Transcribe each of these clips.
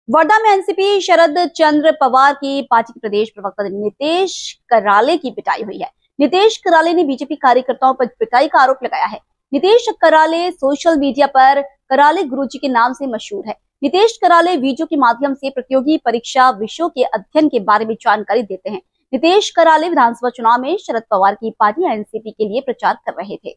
वर्धा में एनसीपी शरद चंद्र पवार की पार्टी के प्रदेश प्रवक्ता नितेश कराले की पिटाई हुई है। नितेश कराले ने बीजेपी कार्यकर्ताओं पर पिटाई का आरोप लगाया है। नितेश कराले सोशल मीडिया पर कराले गुरुजी के नाम से मशहूर है। नितेश कराले वीडियो के माध्यम से प्रतियोगी परीक्षा विषयों के अध्ययन के बारे में जानकारी देते हैं। नितेश कराले विधानसभा चुनाव में शरद पवार की पार्टी एनसीपी के लिए प्रचार कर रहे थे।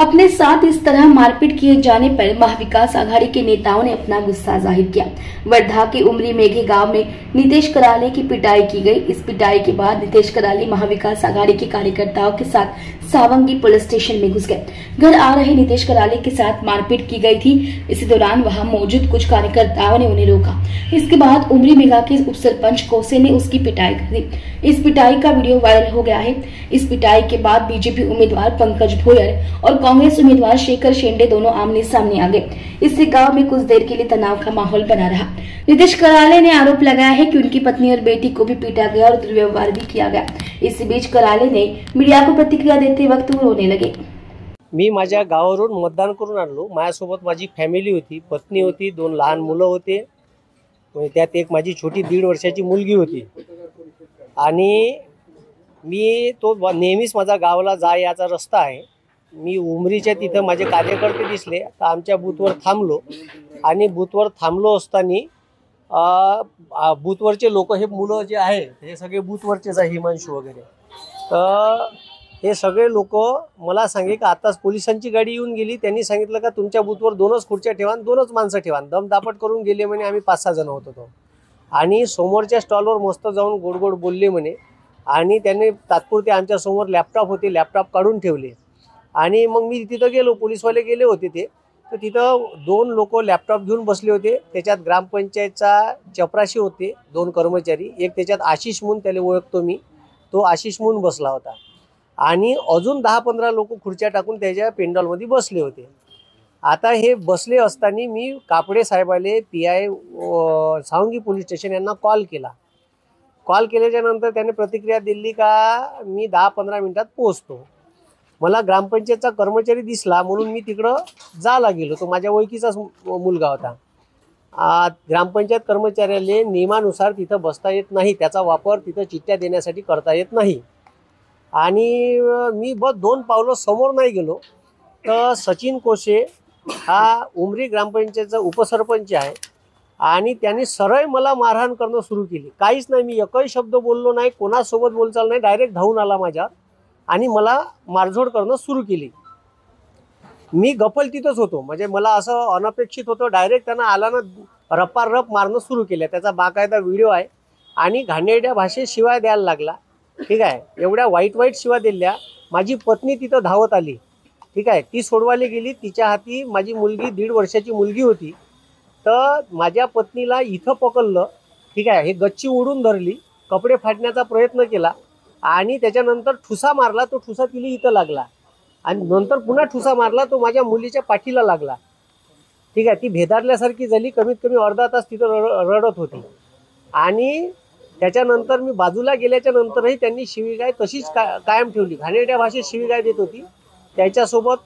अपने साथ इस तरह मारपीट किए जाने पर महाविकास आघाड़ी के नेताओं ने अपना गुस्सा जाहिर किया। वर्धा के उमरी मेघे गांव में नितेश कराले की पिटाई की गई। इस पिटाई के बाद नितेश कराले महाविकास आघाड़ी के कार्यकर्ताओं के साथ सावंगी पुलिस स्टेशन में घुस गए। घर आ रहे नितेश कराले के साथ मारपीट की गई थी। इसी दौरान वहां मौजूद कुछ कार्यकर्ताओं ने उन्हें रोका। इसके बाद उमरी मेघा के उप सरपंच कोसे ने उसकी पिटाई कर दी। इस पिटाई का वीडियो वायरल हो गया है। इस पिटाई के बाद बीजेपी उम्मीदवार पंकज भोयर और कांग्रेस उम्मीदवार शेखर शेंडे दोनों आमने सामने आ गए। इससे गांव में कुछ देर के लिए तनाव का माहौल बना रहा। नितेश कराले ने आरोप लगाया है कि उनकी पत्नी और बेटी को भी पीटा गया और दुर्व्यवहार भी किया गया। इस बीच कराले ने मीडिया को प्रतिक्रिया देते वक्त रोने लगे। मी माझ्या गावावरून मतदान करून आणलो। माझ्यासोबत माझी फॅमिली होती, पत्नी होती, 2 लहान मुलं होते, त्यात एक माझी छोटी 1.5 वर्षाची मुलगी होती। आणि मी तो नेहमीच माझा गावाला जा याचा रस्ता आहे। मी उमरीच्या तिथं माझे कार्यकर्ते दिसले तर आमच्या बूथवर थांबलो आणि बूथवर थांबलो असताना बूथवरचे लोक हे मुलं जे आहे हे सगळे बूथवरचेच आहे, हिमांशू वगैरे, तर हे सगळे लोक मला सांगे की आताच पोलिसांची गाडी येऊन गेली। त्यांनी सांगितलं का तुमच्या बूथवर 2च खुर्च्या ठेवा, 2च माणसं ठेवा। दमदापट करून गेले म्हणे। आम्ही 5-6 जण होतो तो, आणि समोरच्या स्टॉलवर मस्त जाऊन गोड गोड बोलले म्हणे। आणि त्यांनी तात्पुरते आमच्या समोर लॅपटॉप होते, लॅपटॉप काढून ठेवले। आणि मग मी तिथं गेलो, पोलीसवाले गेले होते ते, तर तिथं 2 लोक लॅपटॉप घेऊन बसले होते। त्याच्यात ग्रामपंचायतचा चपराशी होते 2 कर्मचारी, एक त्याच्यात आशिष म्हणून त्याला ओळखतो मी, तो आशिष म्हणून बसला होता। आणि अजून 10-15 लोक खुर्च्या टाकून त्याच्या पेंडॉलमध्ये बसले होते। आता हे बसले असताना मी कापडे साहेबाले PI सावंगी पोलीस स्टेशन यांना कॉल केला। कॉल केल्याच्या नंतर त्याने प्रतिक्रिया दिली का मी 10-15 मिनिटात पोहोचतो। मला ग्रामपंचायतचा कर्मचारी दिसला म्हणून मी तिकडं जायला गेलो। तो माझ्या ओळखीचाच मुलगा होता। ग्रामपंचायत कर्मचाऱ्याला नियमानुसार तिथं बसता येत नाही, त्याचा वापर तिथं चिठ्ठ्या देण्यासाठी करता येत नाही। आणि मी बस 2 पावलं समोर नाही गेलो तर सचिन कोशे हा उमरी ग्रामपंचायतचा उपसरपंच आहे, आणि त्यांनी सरळ मला मारहाण करणं सुरू केली। काहीच नाही, मी एकही शब्द बोललो नाही, कोणासोबत बोलचाल नाही, डायरेक्ट धावून आला माझ्यावर आणि मला मारझोड करणं सुरू केली। मी गप्पल तिथंच होतो, म्हणजे मला असं अनपेक्षित होतं, डायरेक्ट त्यांना आला ना रप्पारप मारणं सुरू केलं। त्याचा बाकायदा व्हिडिओ आहे, आणि घाणेरड्या भाषेत शिवाय द्यायला लागला। ठीक आहे, एवढ्या वाईट शिवा दिल्या। माझी पत्नी तिथं धावत आली, ठीक आहे, ती सोडवायला गेली। तिच्या हाती माझी मुलगी 1.5 वर्षाची मुलगी होती, तर माझ्या पत्नीला इथं पकडलं, ठीक आहे, हे गच्ची ओढून धरली, कपडे फाटण्याचा प्रयत्न केला, आणि त्याच्यानंतर ठुसा मारला। तो ठुसा तिला इथं लागला, आणि नंतर पुन्हा ठुसा मारला, तो माझ्या मुलीच्या पाठीला लागला। ठीक आहे, ती भेदारल्यासारखी झाली, कमीत कमी अर्धा तास तिथं रडत होती। आणि त्याच्यानंतर मी बाजूला गेल्याच्या नंतरही त्यांनी शिवीगाळ तशीच कायम ठेवली, घाणेरड्या भाषेत शिवीगाळ देत होती। त्याच्यासोबत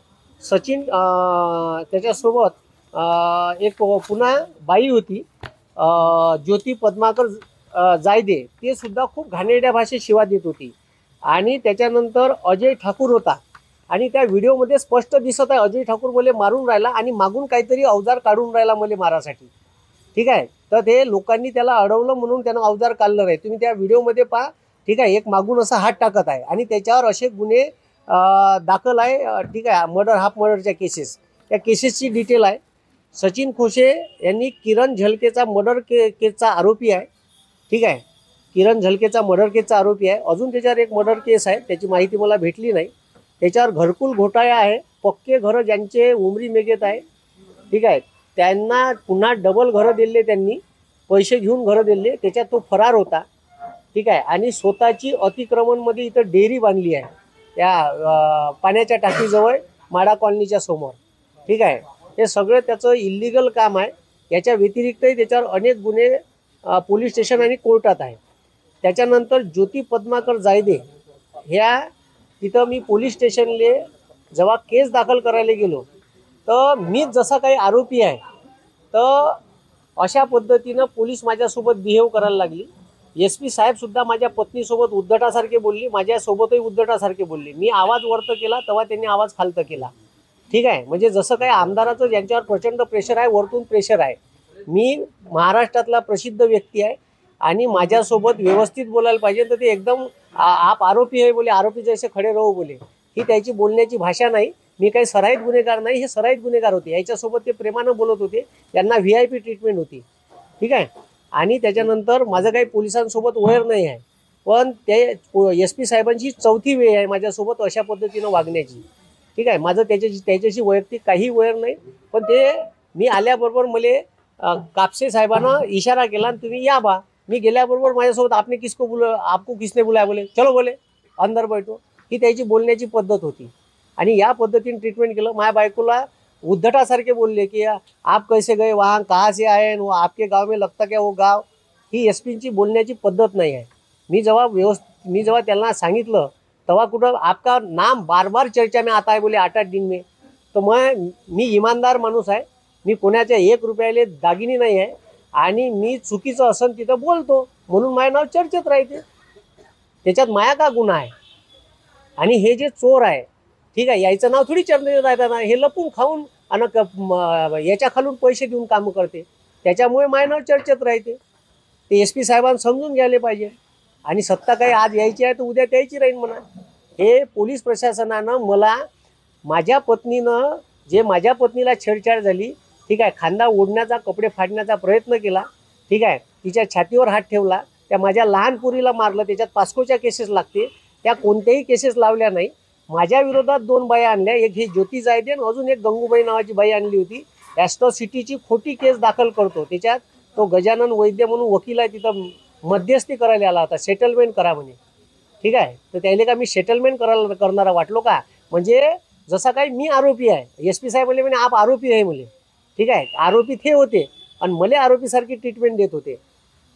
एक पुन्हा बाई होती, ज्योती पद्माकर जायदे, ते सुद्धा खूप घाणेरड्या भाषेत शिवा देत होती। आणि त्याच्यानंतर अजय ठाकूर होता, आणि त्या व्हिडिओमध्ये स्पष्ट दिसत आहे अजय ठाकूर मला मारून राहिला, आणि मागून काहीतरी अवजार काढून राहिला मला मारासाठी। ठीक आहे, तर ते लोकांनी त्याला अडवलं म्हणून त्यानं अवजार काढलं नाही। तुम्ही त्या व्हिडिओमध्ये पहा, ठीक आहे, एक मागून असा हात टाकत आहे, आणि त्याच्यावर असे गुन्हे दाखल आहे। ठीक आहे, मर्डर, हाफ मर्डरच्या केसेस, त्या केसेसची डिटेल आहे। सचिन खोसे यांनी किरण झलकेचा मर्डर केसचा आरोपी आहे। ठीक आहे, किरण झलकेचा मर्डर केसचा आरोपी आहे। अजून त्याच्यावर एक मर्डर केस आहे, त्याची माहिती मला भेटली नाही। त्याच्यावर घरकुल घोटाळा आहे, पक्के घरं ज्यांचे उमरी मेघेत आहे, ठीक आहे, त्यांना पुन्हा डबल घरं दिले, त्यांनी पैसे घेऊन घरं दिले, त्याच्यात तो फरार होता, ठीक आहे. आणि स्वतःची अतिक्रमणमध्ये इथं डेअरी बांधली आहे त्या पाण्याच्या टाकीजवळ माडा कॉलनीच्या समोर, ठीक आहे. हे सगळं त्याचं इल्लिगल काम आहे. याच्या व्यतिरिक्तही त्याच्यावर अनेक गुन्हे पोलीस स्टेशन आणि कोर्टात आहे. त्याच्यानंतर ज्योती पद्माकर जायदे ह्या तिथं मी पोलीस स्टेशनले जेव्हा केस दाखल करायला गेलो तर मी जसा काही आरोपी आहे तर अशा पद्धतीनं पोलीस माझ्यासोबत बिहेव करायला लागली. SP साहेबसुद्धा माझ्या पत्नीसोबत उद्धटासारखे बोलली, माझ्यासोबतही उद्धटासारखे बोलले. मी आवाज वरत केला तेव्हा त्यांनी आवाज खालत केला, ठीक आहे. म्हणजे जसं काही आमदाराचं ज्यांच्यावर प्रचंड प्रेशर आहे, वरतून प्रेशर आहे. मी महाराष्ट्रातला प्रसिद्ध व्यक्ती आहे आणि माझ्यासोबत व्यवस्थित बोलायला पाहिजे, तर ते एकदम आप आरोपी आहे बोले, आरोपी जैसे खडे राहू बोले, ही त्याची बोलण्याची भाषा नाही. मी काही सराईत गुन्हेगार नाही, हे सराईत गुन्हेगार होते. याच्यासोबत ते प्रेमानं बोलत होते, त्यांना VIP ट्रीटमेंट होती, ठीक आहे. आणि त्याच्यानंतर माझं काही पोलिसांसोबत वैर नाही आहे, पण ते SP साहेबांची चौथी वेळ आहे माझ्यासोबत अशा पद्धतीनं वागण्याची, ठीक आहे. माझं त्याच्याशी वैयक्तिक काही वैर नाही, पण ते मी आल्याबरोबर मला कापसे साहेबांना इशारा केला, तुम्ही या बा. मी गेल्याबरोबर माझ्यासोबत आपने किसको बुला, आपको किसने बुलाया बोले, चलो बोले अंदर बैठो. ही त्याची बोलण्याची पद्धत होती. आणि या पद्धतीने ट्रीटमेंट केलं. माझ्या बायकोला उद्धटासारखे बोलले की आप कैसे गए वहाँ, कहाँ से आए, वो आपके गाव में लगता क्या वो गाव. ही SPची बोलण्याची पद्धत नाही आहे. मी जेव्हा त्यांना सांगितलं तेव्हा कुठं आपका नाम बार बार चर्चा में आता है बोले 8-8 दिन में. तर मी इमानदार माणूस आहे, मी कोणाच्या 1 रुपयाले दागिनी नाही आहे आणि मी चुकीचं असं तिथं बोलतो म्हणून माझं नाव चर्चेत राहते. त्याच्यात माया का गुन्हा आहे. आणि हे जे चोर आहे, ठीक आहे, याचं नाव थोडी चर्चेत राहतात ना, हे लपून खाऊन आणि याच्या खालून पैसे देऊन कामं करते, त्याच्यामुळे माझं नाव चर्चेत राहते. ते SP साहेबांना समजून घ्यायला पाहिजे. आणि सत्ता काही आज यायची आहे तर उद्या त्याची राहील म्हणा. हे पोलीस प्रशासनानं माझ्या पत्नीला छेडछाड झाली, ठीक आहे, खांदा ओढण्याचा, कपडे फाडण्याचा प्रयत्न केला, ठीक आहे, तिच्या छातीवर हात ठेवला, त्या माझ्या लहान पोरीला मारलं, त्याच्यात पास्कोच्या केसेस लागते, त्या कोणत्याही केसेस लावल्या नाही. माझ्या विरोधात 2 बाया आणल्या, एक ही ज्योती जायदे आणि अजून एक गंगूबाई नावाची बाई आणली होती. ॲस्ट्रॉसिटीची खोटी केस दाखल करतो, त्याच्यात तो गजानन वैद्य म्हणून वकील आहे, तिथं मध्यस्थी करायला आला होता, सेटलमेंट करा म्हणे, ठीक आहे. तर त्याला का मी सेटलमेंट करणारा वाटलो का. म्हणजे जसा काही मी आरोपी आहे, SP साहेब म्हणे आप आरोपी आहे म्हणे, ठीक आहे. आरोपी ते होते आणि मला आरोपीसारखी ट्रीटमेंट देत होते.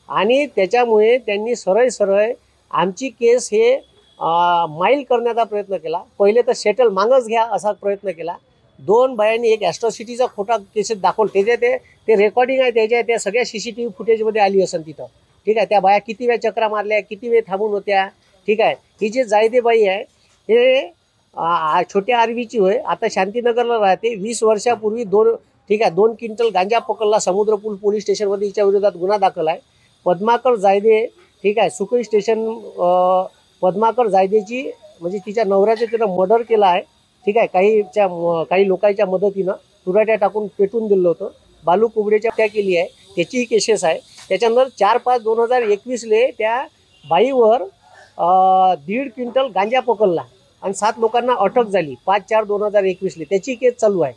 आणि त्याच्यामुळे त्यांनी सरळ आमची केस हे माईल करण्याचा प्रयत्न केला. पहिले तर सेटल मागच घ्या असा प्रयत्न केला. 2 बायांनी एक ॲस्ट्रॉसिटीचा खोटा केसेस दाखवलं, त्याच्या ते रेकॉर्डिंग आहे, त्या सगळ्या CCTV फुटेजमध्ये आली असेल तिथं, ठीक आहे. त्या बाया किती वेळ चक्रा मारल्या, किती वेळ थांबून होत्या, ठीक आहे. ही जी जायदे बाई आहे हे छोट्या आर्वीची होय, आता शांतीनगरला राहते. 20 वर्षापूर्वी 2 क्विंटल गांजा पकडला समुद्रपूल पोलीस स्टेशनमध्ये, हिच्या विरोधात गुन्हा दाखल आहे. पद्माकर जायदे, ठीक आहे, सुकई स्टेशन पद्माकर जायदेची म्हणजे तिच्या नवऱ्याचं तिनं मर्डर केला आहे, ठीक आहे. काही लोकांच्या मदतीनं तुराट्या टाकून पेटून दिलं होतं. बालू कुबडेच्या हत्या केली आहे, त्याचीही केसेस आहे. त्याच्यानंतर 4/5/2021 त्या बाईवर 1.5 क्विंटल गांजा पकडला आणि 7 लोकांना अटक झाली 5/4/2021 त्याची केस चालू आहे,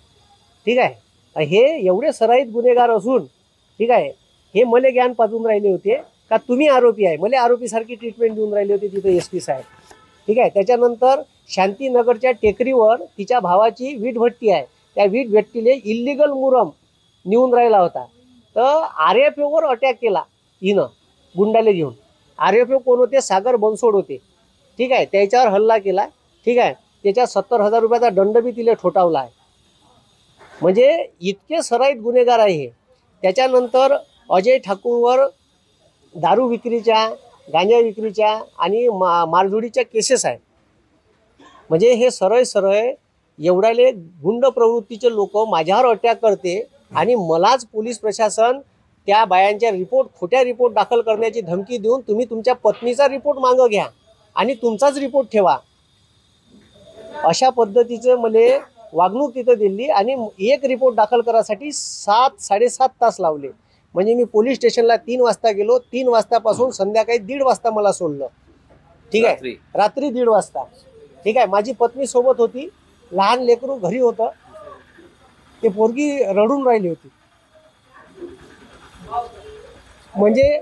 ठीक आहे. हे एवढे सराईत गुन्हेगार असून, ठीक आहे, हे मला ज्ञान पाजून राहिले होते का तुम्ही आरोपी आहे, मला आरोपीसारखी ट्रीटमेंट देऊन राहिले होते तिथे SP साहेब, ठीक आहे. त्याच्यानंतर शांतीनगरच्या टेकडीवर तिच्या भावाची वीटभट्टी आहे, त्या वीटभट्टीले इल्लिगल मुरम नेऊन राहिला होता. तर RFOवर अटॅक केला हिनं गुंडाले घेऊन. RFO कोण होते, सागर बनसोड होते, ठीक आहे. त्याच्यावर हल्ला केला, ठीक आहे. त्याच्या 70,000 रुपयाचा दंड बी तिला ठोठावला आहे. म्हणजे इतके सराईत गुन्हेगार आहे हे. त्याच्यानंतर अजय ठाकूरवर दारू विक्रीच्या, गांजा विक्रीच्या आणि मारझोडीच्या केसेस आहेत. म्हणजे हे सरळ एवढ्याले गुंड प्रवृत्तीचे लोक माझ्यावर अटॅक करते आणि मलाच पोलीस प्रशासन त्या बायांच्या खोट्या रिपोर्ट दाखल करण्याची धमकी देऊन तुम्ही तुमच्या पत्नीचा रिपोर्ट मागं घ्या आणि तुमचाच रिपोर्ट ठेवा, अशा पद्धतीचं मला वागणूक तिथं दिली. आणि एक रिपोर्ट दाखल करायसाठी 7-7.5 तास लावले. म्हणजे मी पोलीस स्टेशनला 3 वाजता गेलो, 3 वाजतापासून संध्याकाळी 1:30 वाजता मला सोडलं, ठीक आहे, रात्री 1:30 वाजता, ठीक आहे. माझी पत्नी सोबत होती, लहान लेकरू घरी होतं, ते पोरगी रडून राहिली होती. म्हणजे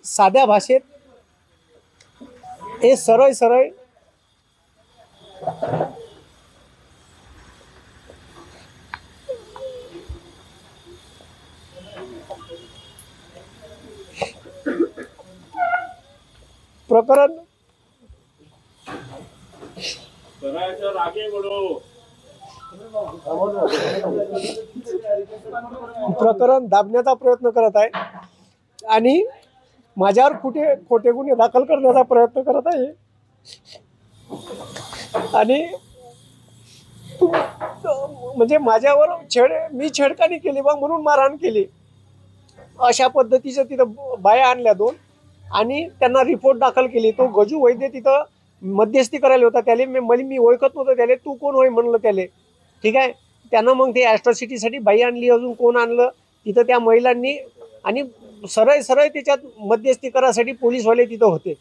साध्या भाषेत हे सरळ सरळ प्रकरण दाबण्याचा प्रयत्न करत आहे आणि माझ्यावर खोटे गुन्हे दाखल करण्याचा प्रयत्न करत आहे. आणि म्हणजे माझ्यावर मी छेडखानी केली बा, म्हणून मारहाण केली. अशा पद्धतीच्या तिथं बाया आणल्या 2 आणि त्यांना रिपोर्ट दाखल केली. तो गजू वैद्य तिथं मध्यस्थी करायला होता. त्याला मी ओळखत नव्हतं त्याला. तू कोण होय म्हणलं त्याला. ठीक आहे. त्यानं मग ते ॲट्रॉसिटीसाठी बाई आणली. अजून कोण आणलं तिथं त्या महिलांनी. आणि सरळ त्याच्यात मध्यस्थी करायसाठी पोलीसवाले तिथं होते.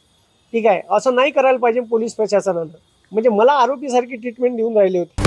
ठीक आहे. असं नाही करायला पाहिजे पोलीस प्रशासनानं. म्हणजे मला आरोपीसारखी ट्रीटमेंट देऊन राहिली होती.